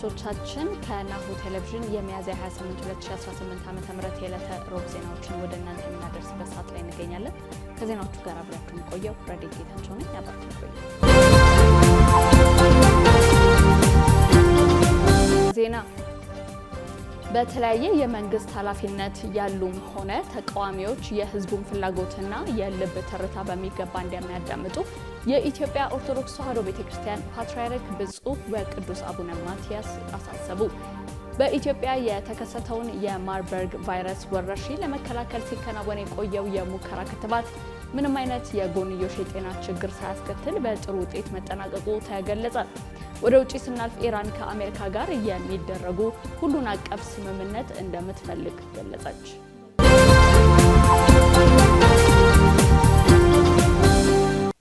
ተመልካቾቻችን ከናሁ ቴሌቪዥን የሚያዝያ 28 2018 ዓ.ም የዕለተ ሮብ ዜናዎችን ወደ እናንተ የምናደርስበት ሰዓት ላይ እንገኛለን። ከዜናዎቹ ጋር አብራችሁን ቆየው ረዲት ጌታቸው ነኝ። አብራችሁን ቆዩ። ዜና በተለያየ የመንግስት ኃላፊነት ያሉም ሆነ ተቃዋሚዎች የህዝቡን ፍላጎትና የልብ ትርታ በሚገባ እንደሚያዳምጡ የኢትዮጵያ ኦርቶዶክስ ተዋሕዶ ቤተክርስቲያን ፓትርያርክ ብፁዕ ወቅዱስ አቡነ ማትያስ አሳሰቡ። በኢትዮጵያ የተከሰተውን የማርበርግ ቫይረስ ወረርሽኝ ለመከላከል ሲከናወን የቆየው የሙከራ ክትባት ምንም አይነት የጎንዮሽ የጤና ችግር ሳያስከትል በጥሩ ውጤት መጠናቀቁ ተገለጸ። ወደ ውጪ ስናልፍ ኢራን ከአሜሪካ ጋር የሚደረጉ ሁሉን አቀፍ ስምምነት እንደምትፈልግ ገለጸች።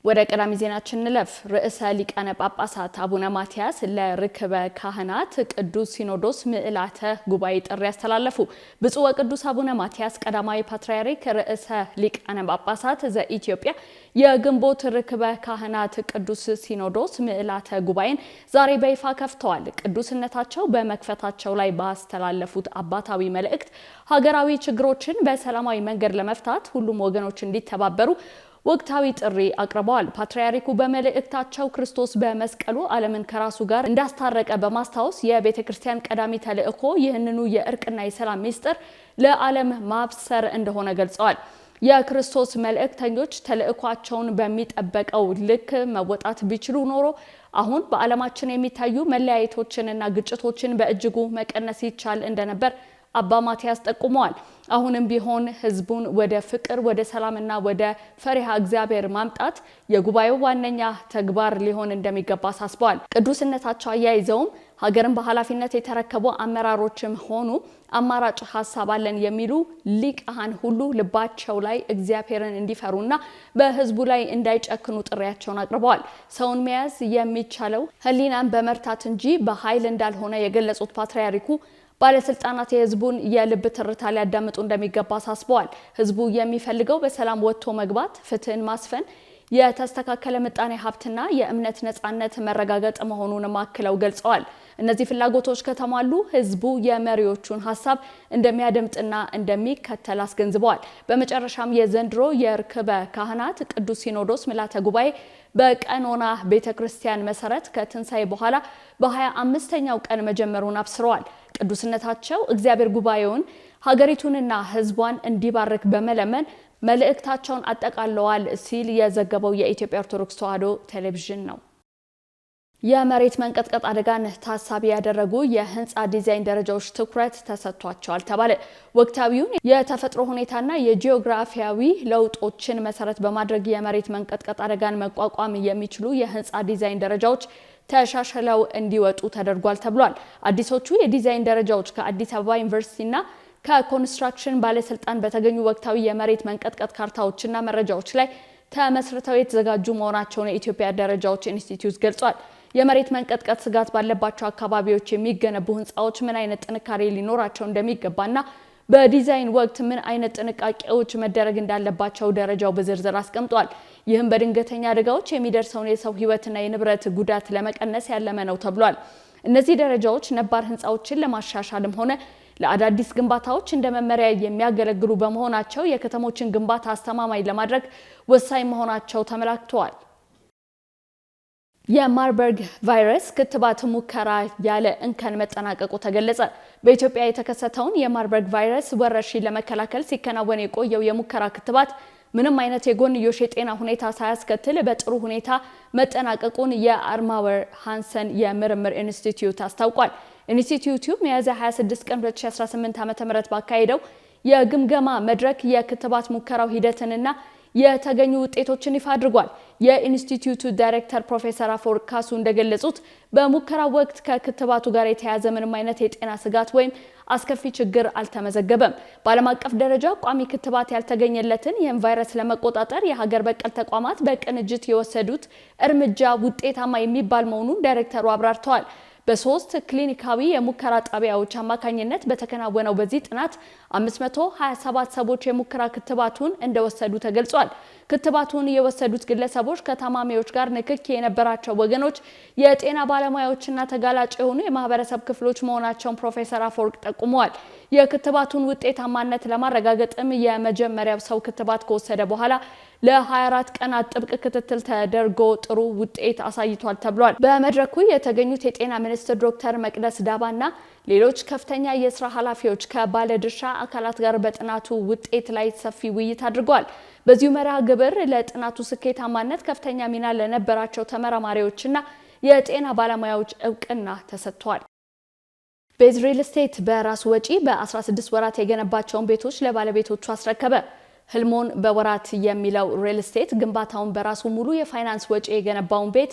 ወደ ቀዳሚ ዜናችን እንለፍ። ርዕሰ ሊቃነ ጳጳሳት አቡነ ማትያስ ለርክበ ካህናት ቅዱስ ሲኖዶስ ምዕላተ ጉባኤ ጥሪ ያስተላለፉ። ብፁዕ ወቅዱስ አቡነ ማትያስ ቀዳማዊ ፓትርያርክ ርዕሰ ሊቃነ ጳጳሳት ዘኢትዮጵያ የግንቦት ርክበ ካህናት ቅዱስ ሲኖዶስ ምዕላተ ጉባኤን ዛሬ በይፋ ከፍተዋል። ቅዱስነታቸው በመክፈታቸው ላይ ባስተላለፉት አባታዊ መልእክት ሀገራዊ ችግሮችን በሰላማዊ መንገድ ለመፍታት ሁሉም ወገኖች እንዲተባበሩ ወቅታዊ ጥሪ አቅርበዋል። ፓትርያርኩ በመልእክታቸው ክርስቶስ በመስቀሉ ዓለምን ከራሱ ጋር እንዳስታረቀ በማስታወስ የቤተ ክርስቲያን ቀዳሚ ተልእኮ ይህንኑ የእርቅና የሰላም ምስጢር ለዓለም ማብሰር እንደሆነ ገልጸዋል። የክርስቶስ መልእክተኞች ተልእኳቸውን በሚጠበቀው ልክ መወጣት ቢችሉ ኖሮ አሁን በዓለማችን የሚታዩ መለያየቶችንና ግጭቶችን በእጅጉ መቀነስ ይቻል እንደነበር አባ ማትያስ ጠቁመዋል። አሁንም ቢሆን ህዝቡን ወደ ፍቅር፣ ወደ ሰላምና ወደ ፈሪሃ እግዚአብሔር ማምጣት የጉባኤው ዋነኛ ተግባር ሊሆን እንደሚገባ አሳስበዋል። ቅዱስነታቸው አያይዘውም ሀገርን በኃላፊነት የተረከቡ አመራሮችም ሆኑ አማራጭ ሀሳብ አለን የሚሉ ሊቃን ሁሉ ልባቸው ላይ እግዚአብሔርን እንዲፈሩና በህዝቡ ላይ እንዳይጨክኑ ጥሪያቸውን አቅርበዋል። ሰውን መያዝ የሚቻለው ህሊናን በመርታት እንጂ በኃይል እንዳልሆነ የገለጹት ፓትርያርኩ ባለስልጣናት የህዝቡን የልብ ትርታ ሊያዳምጡ እንደሚገባ አሳስበዋል። ህዝቡ የሚፈልገው በሰላም ወጥቶ መግባት፣ ፍትህን ማስፈን፣ የተስተካከለ ምጣኔ ሀብትና የእምነት ነጻነት መረጋገጥ መሆኑን አክለው ገልጸዋል። እነዚህ ፍላጎቶች ከተሟሉ ህዝቡ የመሪዎቹን ሀሳብ እንደሚያደምጥና እንደሚከተል አስገንዝበዋል። በመጨረሻም የዘንድሮ የርክበ ካህናት ቅዱስ ሲኖዶስ ምልዓተ ጉባኤ በቀኖና ቤተክርስቲያን መሰረት ከትንሳኤ በኋላ በ25ኛው ቀን መጀመሩን አብስረዋል። ቅዱስነታቸው እግዚአብሔር ጉባኤውን ሀገሪቱንና ህዝቧን እንዲባርክ በመለመን መልእክታቸውን አጠቃለዋል ሲል የዘገበው የኢትዮጵያ ኦርቶዶክስ ተዋሕዶ ቴሌቪዥን ነው። የመሬት መንቀጥቀጥ አደጋን ታሳቢ ያደረጉ የህንፃ ዲዛይን ደረጃዎች ትኩረት ተሰጥቷቸዋል ተባለ። ወቅታዊውን የተፈጥሮ ሁኔታና የጂኦግራፊያዊ ለውጦችን መሰረት በማድረግ የመሬት መንቀጥቀጥ አደጋን መቋቋም የሚችሉ የህንፃ ዲዛይን ደረጃዎች ተሻሽለው እንዲወጡ ተደርጓል ተብሏል። አዲሶቹ የዲዛይን ደረጃዎች ከአዲስ አበባ ዩኒቨርሲቲና ከኮንስትራክሽን ባለስልጣን በተገኙ ወቅታዊ የመሬት መንቀጥቀጥ ካርታዎችና መረጃዎች ላይ ተመስርተው የተዘጋጁ መሆናቸውን የኢትዮጵያ ደረጃዎች ኢንስቲትዩት ገልጿል። የመሬት መንቀጥቀጥ ስጋት ባለባቸው አካባቢዎች የሚገነቡ ህንፃዎች ምን አይነት ጥንካሬ ሊኖራቸው እንደሚገባና በዲዛይን ወቅት ምን አይነት ጥንቃቄዎች መደረግ እንዳለባቸው ደረጃው በዝርዝር አስቀምጧል። ይህም በድንገተኛ አደጋዎች የሚደርሰውን የሰው ህይወትና የንብረት ጉዳት ለመቀነስ ያለመ ነው ተብሏል። እነዚህ ደረጃዎች ነባር ህንፃዎችን ለማሻሻልም ሆነ ለአዳዲስ ግንባታዎች እንደ መመሪያ የሚያገለግሉ በመሆናቸው የከተሞችን ግንባታ አስተማማኝ ለማድረግ ወሳኝ መሆናቸው ተመላክተዋል። የማርበርግ ቫይረስ ክትባት ሙከራ ያለ እንከን መጠናቀቁ ተገለጸ። በኢትዮጵያ የተከሰተውን የማርበርግ ቫይረስ ወረርሽኝ ለመከላከል ሲከናወን የቆየው የሙከራ ክትባት ምንም አይነት የጎንዮሽ የጤና ሁኔታ ሳያስከትል በጥሩ ሁኔታ መጠናቀቁን የአርማወር ሃንሰን የምርምር ኢንስቲትዩት አስታውቋል። ኢንስቲትዩቱ ሚያዝያ 26 ቀን 2018 ዓ.ም ባካሄደው የግምገማ መድረክ የክትባት ሙከራው ሂደትንና የተገኙ ውጤቶችን ይፋ አድርጓል። የኢንስቲትዩቱ ዳይሬክተር ፕሮፌሰር አፈወርቅ ካሱ እንደገለጹት በሙከራው ወቅት ከክትባቱ ጋር የተያያዘ ምንም አይነት የጤና ስጋት ወይም አስከፊ ችግር አልተመዘገበም። በዓለም አቀፍ ደረጃ ቋሚ ክትባት ያልተገኘለትን ይህን ቫይረስ ለመቆጣጠር የሀገር በቀል ተቋማት በቅንጅት የወሰዱት እርምጃ ውጤታማ የሚባል መሆኑን ዳይሬክተሩ አብራርተዋል። በ3 ክሊኒካዊ የሙከራ ጣቢያዎች አማካኝነት በተከናወነው በዚህ ጥናት 527 ሰዎች የሙከራ ክትባቱን እንደወሰዱ ተገልጿል። ክትባቱን የወሰዱት ግለሰቦች ከታማሚዎች ጋር ንክኪ የነበራቸው ወገኖች፣ የጤና ባለሙያዎችና ተጋላጭ የሆኑ የማህበረሰብ ክፍሎች መሆናቸውን ፕሮፌሰር አፈወርቅ ጠቁመዋል። የክትባቱን ውጤታማነት ለማረጋገጥም የመጀመሪያው ሰው ክትባት ከወሰደ በኋላ ለ24 ቀናት ጥብቅ ክትትል ተደርጎ ጥሩ ውጤት አሳይቷል ተብሏል። በመድረኩ የተገኙት የጤና ሚኒስትር ዶክተር መቅደስ ዳባና ሌሎች ከፍተኛ የስራ ኃላፊዎች ከባለድርሻ አካላት ጋር በጥናቱ ውጤት ላይ ሰፊ ውይይት አድርገዋል። በዚሁ መርሃ ግብር ለጥናቱ ስኬታማነት ከፍተኛ ሚና ለነበራቸው ተመራማሪዎችና የጤና ባለሙያዎች እውቅና ተሰጥቷል። ቤዝ ሪል ስቴት በራሱ ወጪ በ16 ወራት የገነባቸውን ቤቶች ለባለቤቶቹ አስረከበ። ህልሞን በወራት የሚለው ሪል ስቴት ግንባታውን በራሱ ሙሉ የፋይናንስ ወጪ የገነባውን ቤት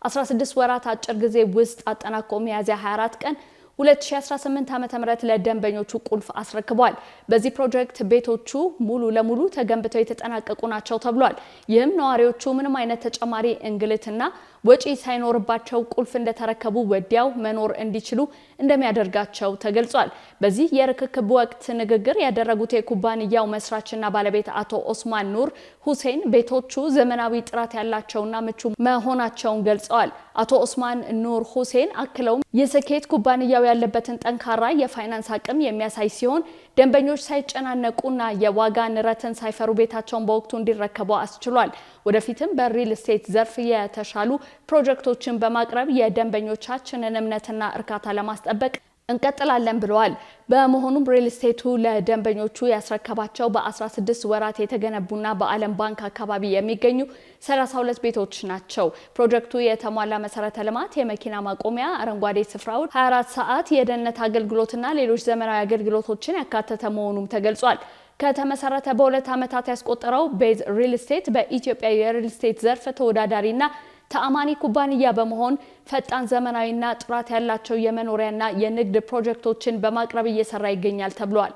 16 ወራት አጭር ጊዜ ውስጥ አጠናቆ ሚያዝያ 24 ቀን 2018 ዓ.ም ለደንበኞቹ ቁልፍ አስረክቧል። በዚህ ፕሮጀክት ቤቶቹ ሙሉ ለሙሉ ተገንብተው የተጠናቀቁ ናቸው ተብሏል። ይህም ነዋሪዎቹ ምንም አይነት ተጨማሪ እንግልትና ወጪ ሳይኖርባቸው ቁልፍ እንደተረከቡ ወዲያው መኖር እንዲችሉ እንደሚያደርጋቸው ተገልጿል። በዚህ የርክክብ ወቅት ንግግር ያደረጉት የኩባንያው መስራችና ባለቤት አቶ ኦስማን ኑር ሁሴን ቤቶቹ ዘመናዊ ጥራት ያላቸውና ምቹ መሆናቸውን ገልጸዋል። አቶ ኦስማን ኑር ሁሴን አክለውም የስኬት ኩባንያው ያለበትን ጠንካራ የፋይናንስ አቅም የሚያሳይ ሲሆን ደንበኞች ሳይጨናነቁና የዋጋ ንረትን ሳይፈሩ ቤታቸውን በወቅቱ እንዲረከቡ አስችሏል። ወደፊትም በሪል ስቴት ዘርፍ የተሻሉ ፕሮጀክቶችን በማቅረብ የደንበኞቻችንን እምነትና እርካታ ለማስጠበቅ እንቀጥላለን ብለዋል። በመሆኑም ሪል ስቴቱ ለደንበኞቹ ያስረከባቸው በ16 ወራት የተገነቡና በዓለም ባንክ አካባቢ የሚገኙ 32 ቤቶች ናቸው። ፕሮጀክቱ የተሟላ መሰረተ ልማት፣ የመኪና ማቆሚያ፣ አረንጓዴ ስፍራዎች፣ 24 ሰዓት የደህንነት አገልግሎትና ሌሎች ዘመናዊ አገልግሎቶችን ያካተተ መሆኑም ተገልጿል። ከተመሰረተ በ2 ዓመታት ያስቆጠረው ቤዝ ሪል ስቴት በኢትዮጵያ የሪል ስቴት ዘርፍ ተወዳዳሪና ተአማኒ ኩባንያ በመሆን ፈጣን ዘመናዊና ጥራት ያላቸው የመኖሪያና የንግድ ፕሮጀክቶችን በማቅረብ እየሰራ ይገኛል ተብሏል።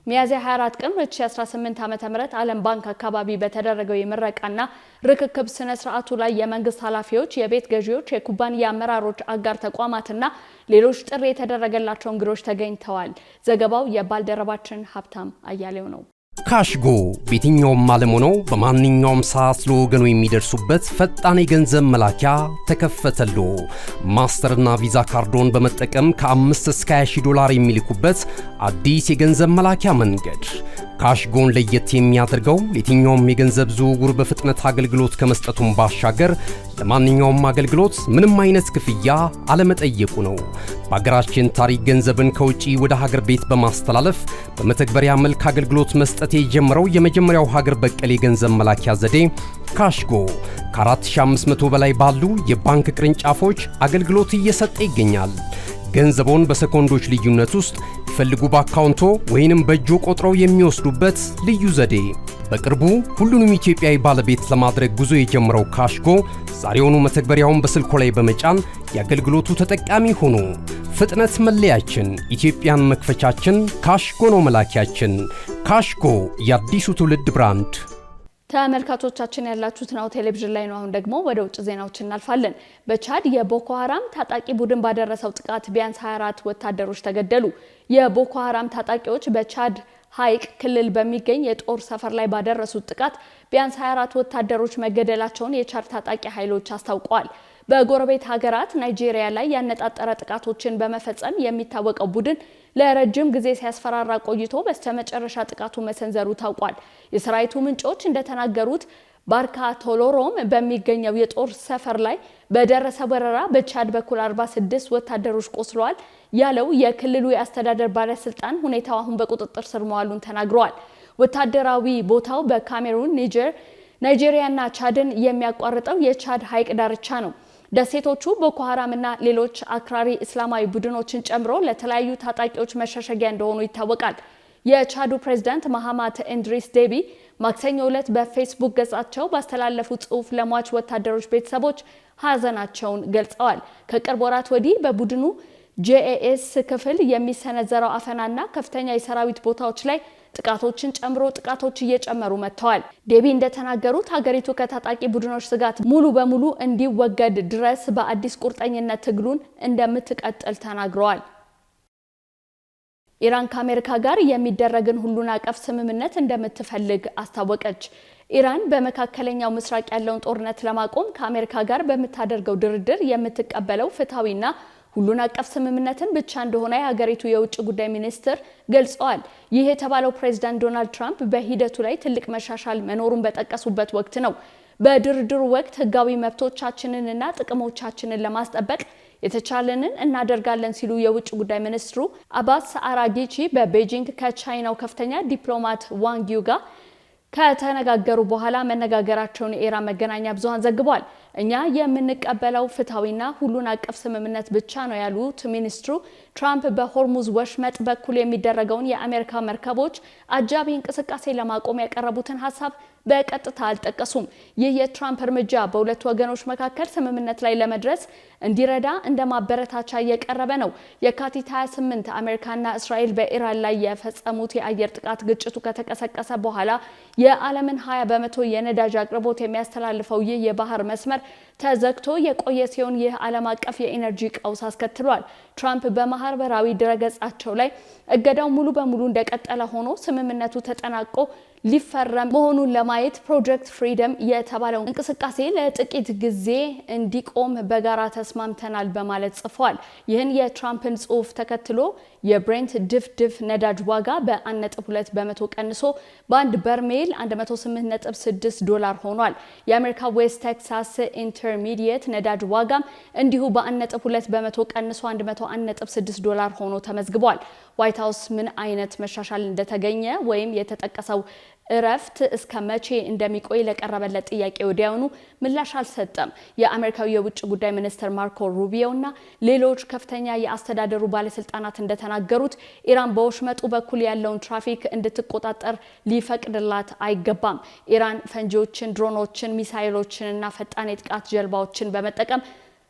ሚያዝያ 24 ቀን 2018 ዓ.ም ዓለም ባንክ አካባቢ በተደረገው የምረቃና ርክክብ ስነ ስርዓቱ ላይ የመንግስት ኃላፊዎች፣ የቤት ገዢዎች፣ የኩባንያ አመራሮች፣ አጋር ተቋማትና ሌሎች ጥሪ የተደረገላቸው እንግዶች ተገኝተዋል። ዘገባው የባልደረባችን ሀብታም አያሌው ነው። ካሽጎ በየትኛውም ዓለም ሆነው በማንኛውም ሰዓት ለወገኑ የሚደርሱበት ፈጣን የገንዘብ መላኪያ ተከፈተሎ። ማስተርና ቪዛ ካርዶን በመጠቀም ከ5 እስከ 20 ዶላር የሚልኩበት አዲስ የገንዘብ መላኪያ መንገድ። ካሽጎን ለየት የሚያደርገው የትኛውም የገንዘብ ዝውውር በፍጥነት አገልግሎት ከመስጠቱም ባሻገር ለማንኛውም አገልግሎት ምንም አይነት ክፍያ አለመጠየቁ ነው። በሀገራችን ታሪክ ገንዘብን ከውጪ ወደ ሀገር ቤት በማስተላለፍ በመተግበሪያ መልክ አገልግሎት መስጠት የጀመረው የመጀመሪያው ሀገር በቀል የገንዘብ መላኪያ ዘዴ ካሽጎ ከ4500 በላይ ባሉ የባንክ ቅርንጫፎች አገልግሎት እየሰጠ ይገኛል። ገንዘቦን በሰኮንዶች ልዩነት ውስጥ ይፈልጉ በአካውንቶ ወይንም በእጆ ቆጥረው የሚወስዱበት ልዩ ዘዴ። በቅርቡ ሁሉንም ኢትዮጵያዊ ባለቤት ለማድረግ ጉዞ የጀመረው ካሽጎ ዛሬውኑ መተግበሪያውን በስልኮ ላይ በመጫን የአገልግሎቱ ተጠቃሚ ሆኑ። ፍጥነት መለያችን፣ ኢትዮጵያን መክፈቻችን፣ ካሽጎ ነው መላኪያችን። ካሽጎ የአዲሱ ትውልድ ብራንድ። ተመልካቾቻችን ያላችሁት ናሁ ቴሌቪዥን ላይ ነው። አሁን ደግሞ ወደ ውጭ ዜናዎች እናልፋለን። በቻድ የቦኮ ሐራም ታጣቂ ቡድን ባደረሰው ጥቃት ቢያንስ 24 ወታደሮች ተገደሉ። የቦኮ ሐራም ታጣቂዎች በቻድ ሐይቅ ክልል በሚገኝ የጦር ሰፈር ላይ ባደረሱት ጥቃት ቢያንስ 24 ወታደሮች መገደላቸውን የቻድ ታጣቂ ኃይሎች አስታውቀዋል። በጎረቤት ሀገራት ናይጄሪያ ላይ ያነጣጠረ ጥቃቶችን በመፈጸም የሚታወቀው ቡድን ለረጅም ጊዜ ሲያስፈራራ ቆይቶ በስተመጨረሻ ጥቃቱ መሰንዘሩ ታውቋል። የሰራዊቱ ምንጮች እንደተናገሩት ባርካ ቶሎሮም በሚገኘው የጦር ሰፈር ላይ በደረሰ ወረራ በቻድ በኩል 46 ወታደሮች ቆስለዋል ያለው የክልሉ የአስተዳደር ባለስልጣን ሁኔታው አሁን በቁጥጥር ስር መዋሉን ተናግረዋል። ወታደራዊ ቦታው በካሜሩን፣ ኒጀር፣ ናይጄሪያና ቻድን የሚያቋርጠው የቻድ ሐይቅ ዳርቻ ነው። ደሴቶቹ ቦኮ ሐራምና ሌሎች አክራሪ እስላማዊ ቡድኖችን ጨምሮ ለተለያዩ ታጣቂዎች መሸሸጊያ እንደሆኑ ይታወቃል። የቻዱ ፕሬዝዳንት መሐማት ኢድሪስ ዴቢ ማክሰኞ ዕለት በፌስቡክ ገጻቸው ባስተላለፉት ጽሑፍ ለሟች ወታደሮች ቤተሰቦች ሀዘናቸውን ገልጸዋል። ከቅርብ ወራት ወዲህ በቡድኑ ጄኤኤስ ክፍል የሚሰነዘረው አፈናና ከፍተኛ የሰራዊት ቦታዎች ላይ ጥቃቶችን ጨምሮ ጥቃቶች እየጨመሩ መጥተዋል። ዴቢ እንደተናገሩት ሀገሪቱ ከታጣቂ ቡድኖች ስጋት ሙሉ በሙሉ እንዲወገድ ድረስ በአዲስ ቁርጠኝነት ትግሉን እንደምትቀጥል ተናግረዋል። ኢራን ከአሜሪካ ጋር የሚደረግን ሁሉን አቀፍ ስምምነት እንደምትፈልግ አስታወቀች። ኢራን በመካከለኛው ምስራቅ ያለውን ጦርነት ለማቆም ከአሜሪካ ጋር በምታደርገው ድርድር የምትቀበለው ፍትሐዊና ሁሉን አቀፍ ስምምነትን ብቻ እንደሆነ የሀገሪቱ የውጭ ጉዳይ ሚኒስትር ገልጸዋል። ይህ የተባለው ፕሬዝዳንት ዶናልድ ትራምፕ በሂደቱ ላይ ትልቅ መሻሻል መኖሩን በጠቀሱበት ወቅት ነው። በድርድሩ ወቅት ህጋዊ መብቶቻችንንና ጥቅሞቻችንን ለማስጠበቅ የተቻለንን እናደርጋለን ሲሉ የውጭ ጉዳይ ሚኒስትሩ አባስ አራጊቺ በቤጂንግ ከቻይናው ከፍተኛ ዲፕሎማት ዋንግ ዩ ጋር ከተነጋገሩ በኋላ መነጋገራቸውን የኢራን መገናኛ ብዙሃን ዘግቧል። እኛ የምንቀበለው ፍትሐዊና ሁሉን አቀፍ ስምምነት ብቻ ነው ያሉት ሚኒስትሩ ትራምፕ በሆርሙዝ ወሽመጥ በኩል የሚደረገውን የአሜሪካ መርከቦች አጃቢ እንቅስቃሴ ለማቆም ያቀረቡትን ሀሳብ በቀጥታ አልጠቀሱም። ይህ የትራምፕ እርምጃ በሁለቱ ወገኖች መካከል ስምምነት ላይ ለመድረስ እንዲረዳ እንደ ማበረታቻ እየቀረበ ነው። የካቲት 28 አሜሪካና እስራኤል በኢራን ላይ የፈጸሙት የአየር ጥቃት ግጭቱ ከተቀሰቀሰ በኋላ የዓለምን 20% የነዳጅ አቅርቦት የሚያስተላልፈው ይህ የባህር መስመር ተዘግቶ የቆየ ሲሆን ይህ ዓለም አቀፍ የኢነርጂ ቀውስ አስከትሏል። ትራምፕ በማህበራዊ ድረገጻቸው ላይ እገዳው ሙሉ በሙሉ እንደቀጠለ ሆኖ ስምምነቱ ተጠናቆ ሊፈረም መሆኑን ለማየት ፕሮጀክት ፍሪደም የተባለው እንቅስቃሴ ለጥቂት ጊዜ እንዲቆም በጋራ ተስማምተናል በማለት ጽፏል። ይህን የትራምፕን ጽሑፍ ተከትሎ የብሬንት ድፍድፍ ነዳጅ ዋጋ በ1.2 በመቶ ቀንሶ በአንድ በርሜል $108.6 ሆኗል። የአሜሪካ ዌስት ቴክሳስ ኢንተርሚዲየት ነዳጅ ዋጋም እንዲሁ በ1.2 በመቶ ቀንሶ $101.6 ሆኖ ተመዝግቧል። ዋይት ሃውስ ምን አይነት መሻሻል እንደተገኘ ወይም የተጠቀሰው እረፍት እስከ መቼ እንደሚቆይ ለቀረበለት ጥያቄ ወዲያውኑ ምላሽ አልሰጠም። የአሜሪካው የውጭ ጉዳይ ሚኒስትር ማርኮ ሩቢዮ እና ሌሎች ከፍተኛ የአስተዳደሩ ባለስልጣናት እንደተናገሩት ኢራን በወሽመጡ በኩል ያለውን ትራፊክ እንድትቆጣጠር ሊፈቅድላት አይገባም። ኢራን ፈንጂዎችን፣ ድሮኖችን፣ ሚሳይሎችን እና ፈጣን የጥቃት ጀልባዎችን በመጠቀም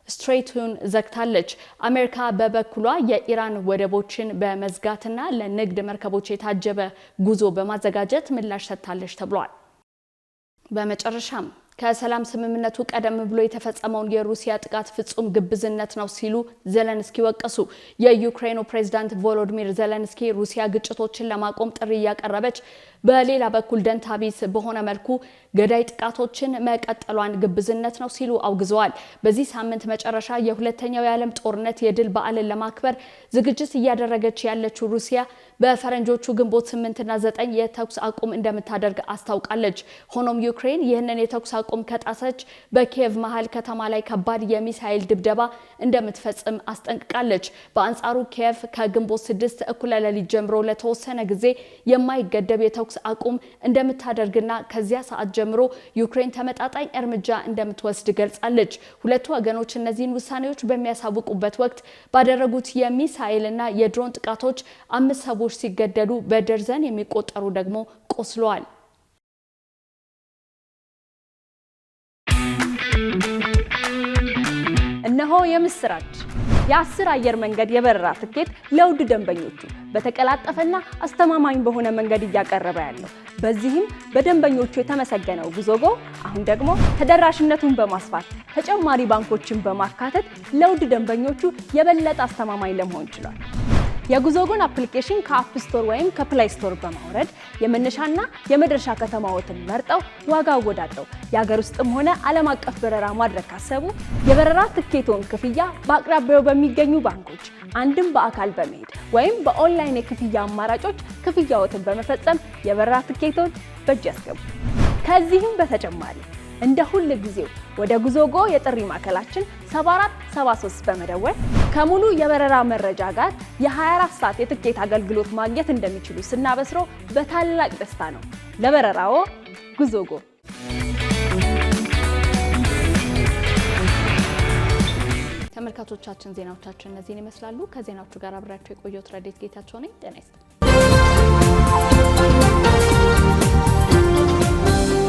ስትሬቱን ዘግታለች። አሜሪካ በበኩሏ የኢራን ወደቦችን በመዝጋትና ለንግድ መርከቦች የታጀበ ጉዞ በማዘጋጀት ምላሽ ሰጥታለች ተብሏል። በመጨረሻም ከሰላም ስምምነቱ ቀደም ብሎ የተፈጸመውን የሩሲያ ጥቃት ፍጹም ግብዝነት ነው ሲሉ ዜሌንስኪ ወቀሱ። የዩክሬኑ ፕሬዝዳንት ቮሎዲሚር ዜሌንስኪ ሩሲያ ግጭቶችን ለማቆም ጥሪ ያቀረበች በሌላ በኩል ደንታቢስ በሆነ መልኩ ገዳይ ጥቃቶችን መቀጠሏን ግብዝነት ነው ሲሉ አውግዘዋል። በዚህ ሳምንት መጨረሻ የሁለተኛው የዓለም ጦርነት የድል በዓልን ለማክበር ዝግጅት እያደረገች ያለችው ሩሲያ በፈረንጆቹ ግንቦት 8 እና 9 የተኩስ አቁም እንደምታደርግ አስታውቃለች። ሆኖም ዩክሬን ይህንን የተኩስ አቁም ከጣሰች በኪየቭ መሃል ከተማ ላይ ከባድ የሚሳኤል ድብደባ እንደምትፈጽም አስጠንቅቃለች። በአንጻሩ ኪየቭ ከግንቦት 6 እኩለ ሌሊት ጀምሮ ለተወሰነ ጊዜ የማይገደብ የተኩስ አቁም እንደምታደርግና ከዚያ ሰዓት ጀምሮ ዩክሬን ተመጣጣኝ እርምጃ እንደምትወስድ ገልጻለች። ሁለቱ ወገኖች እነዚህን ውሳኔዎች በሚያሳውቁበት ወቅት ባደረጉት የሚሳኤልና የድሮን ጥቃቶች 5 ሰዎች ሲገደሉ በደርዘን የሚቆጠሩ ደግሞ ቆስለዋል። እነሆ የምስራች! የ10 አየር መንገድ የበረራ ትኬት ለውድ ደንበኞቹ በተቀላጠፈና አስተማማኝ በሆነ መንገድ እያቀረበ ያለው። በዚህም በደንበኞቹ የተመሰገነው ጉዞጎ አሁን ደግሞ ተደራሽነቱን በማስፋት ተጨማሪ ባንኮችን በማካተት ለውድ ደንበኞቹ የበለጠ አስተማማኝ ለመሆን ችሏል። የጉዞጎን አፕሊኬሽን ከአፕ ስቶር ወይም ከፕላይ ስቶር በማውረድ የመነሻና የመድረሻ ከተማዎትን መርጠው ዋጋ አወዳድረው የሀገር ውስጥም ሆነ ዓለም አቀፍ በረራ ማድረግ ካሰቡ የበረራ ትኬቶን ክፍያ በአቅራቢያው በሚገኙ ባንኮች አንድም በአካል በመሄድ ወይም በኦንላይን የክፍያ አማራጮች ክፍያዎትን በመፈጸም የበረራ ትኬቶን በእጅ ያስገቡ። ከዚህም በተጨማሪ እንደ ሁሉ ጊዜው ወደ ጉዞጎ የጥሪ ማዕከላችን 7473 በመደወል ከሙሉ የበረራ መረጃ ጋር የ24 ሰዓት የትኬት አገልግሎት ማግኘት እንደሚችሉ ስናበስሮ በታላቅ ደስታ ነው። ለበረራዎ ጉዞጎ። ተመልካቾቻችን ዜናዎቻችን እነዚህን ይመስላሉ። ከዜናዎቹ ጋር አብራችሁ የቆየሁት ረዴት ጌታቸው ነኝ። ጤና ይስጥልኝ።